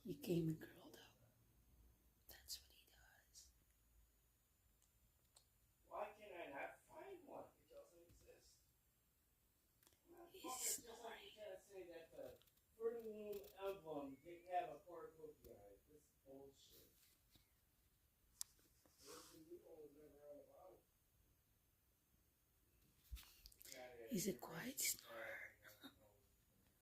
He came and curled up. That's what he does. Why can I not find one? It doesn't exist. He's Just like snoring. you can't say that the Fruity Loom emblem didn't have a quarter cookie on it. This is bullshit. He's a quiet